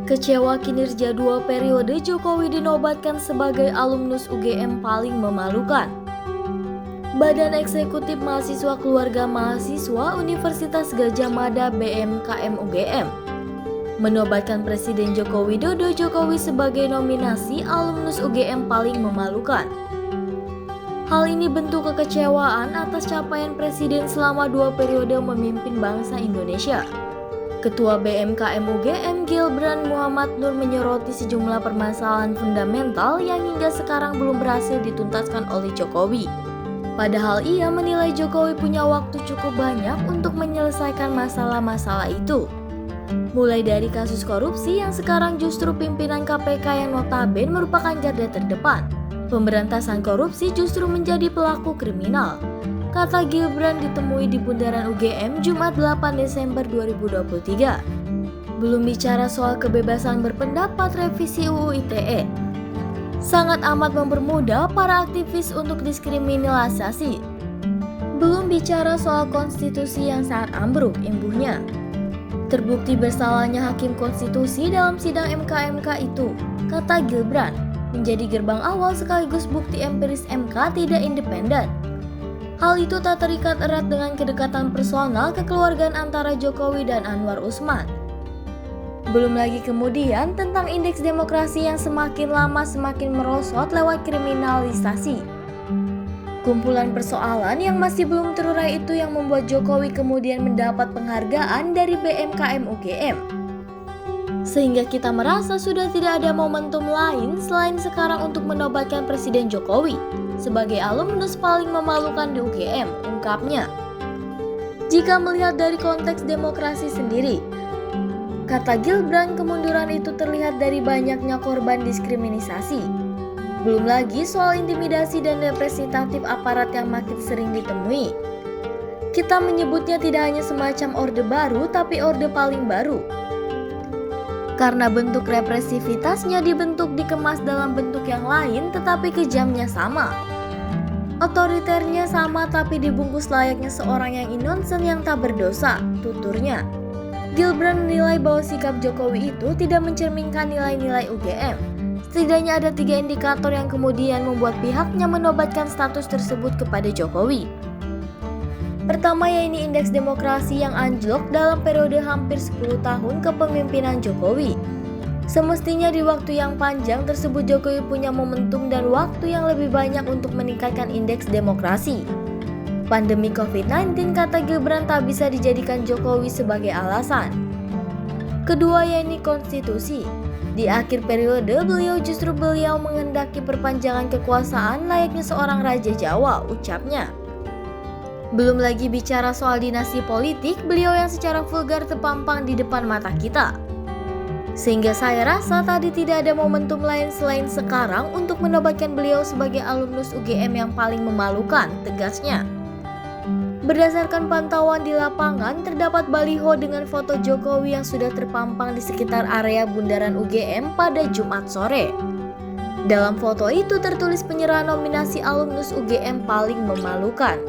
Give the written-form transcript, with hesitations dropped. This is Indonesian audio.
Kecewa kinerja 2 periode Jokowi dinobatkan sebagai alumnus UGM paling memalukan. Badan Eksekutif Mahasiswa Keluarga Mahasiswa Universitas Gadjah Mada BMKM UGM menobatkan Presiden Joko Widodo Jokowi sebagai nominasi alumnus UGM paling memalukan. Hal ini bentuk kekecewaan atas capaian Presiden selama 2 periode memimpin bangsa Indonesia. Ketua BMKM UGM Gilbran Muhammad Nur menyoroti sejumlah permasalahan fundamental yang hingga sekarang belum berhasil dituntaskan oleh Jokowi. Padahal ia menilai Jokowi punya waktu cukup banyak untuk menyelesaikan masalah-masalah itu. Mulai dari kasus korupsi yang sekarang justru pimpinan KPK yang notabene merupakan garda terdepan. Pemberantasan korupsi justru menjadi pelaku kriminal, kata Gilbran ditemui di Bundaran UGM Jumat 8 Desember 2023. Belum bicara soal kebebasan berpendapat revisi UU ITE, sangat amat mempermudah para aktivis untuk diskriminalisasi. Belum bicara soal konstitusi yang sangat ambruk imbuhnya. Terbukti bersalahnya hakim konstitusi dalam sidang MK itu, kata Gilbran, menjadi gerbang awal sekaligus bukti empiris MK tidak independen. Hal itu tak terikat erat dengan kedekatan personal kekeluargaan antara Jokowi dan Anwar Usman. Belum lagi kemudian tentang indeks demokrasi yang semakin lama semakin merosot lewat kriminalisasi. Kumpulan persoalan yang masih belum terurai itu yang membuat Jokowi kemudian mendapat penghargaan dari BMKM UGM. Sehingga kita merasa sudah tidak ada momentum lain selain sekarang untuk menobatkan Presiden Jokowi sebagai alumnus paling memalukan di UGM, ungkapnya. Jika melihat dari konteks demokrasi sendiri, kata Gilbran, kemunduran itu terlihat dari banyaknya korban diskriminasi. Belum lagi soal intimidasi dan representatif aparat yang makin sering ditemui. Kita menyebutnya tidak hanya semacam orde baru, tapi orde paling baru. Karena bentuk represivitasnya dibentuk dikemas dalam bentuk yang lain tetapi kejamnya sama. Otoriternya sama tapi dibungkus layaknya seorang yang innocent yang tak berdosa, tuturnya. Gilbran menilai bahwa sikap Jokowi itu tidak mencerminkan nilai-nilai UGM. Setidaknya ada 3 indikator yang kemudian membuat pihaknya menobatkan status tersebut kepada Jokowi. Pertama, yaitu indeks demokrasi yang anjlok dalam periode hampir 10 tahun kepemimpinan Jokowi. Semestinya di waktu yang panjang tersebut Jokowi punya momentum dan waktu yang lebih banyak untuk meningkatkan indeks demokrasi. Pandemi COVID-19, kata Gibran, tak bisa dijadikan Jokowi sebagai alasan. Kedua, yaitu konstitusi. Di akhir periode beliau mengendaki perpanjangan kekuasaan layaknya seorang raja Jawa, ucapnya. Belum lagi bicara soal dinasti politik, beliau yang secara vulgar terpampang di depan mata kita. Sehingga saya rasa tadi tidak ada momentum lain selain sekarang untuk menobatkan beliau sebagai alumnus UGM yang paling memalukan, tegasnya. Berdasarkan pantauan di lapangan, terdapat baliho dengan foto Jokowi yang sudah terpampang di sekitar area Bundaran UGM pada Jumat sore. Dalam foto itu tertulis penyerahan nominasi alumnus UGM paling memalukan.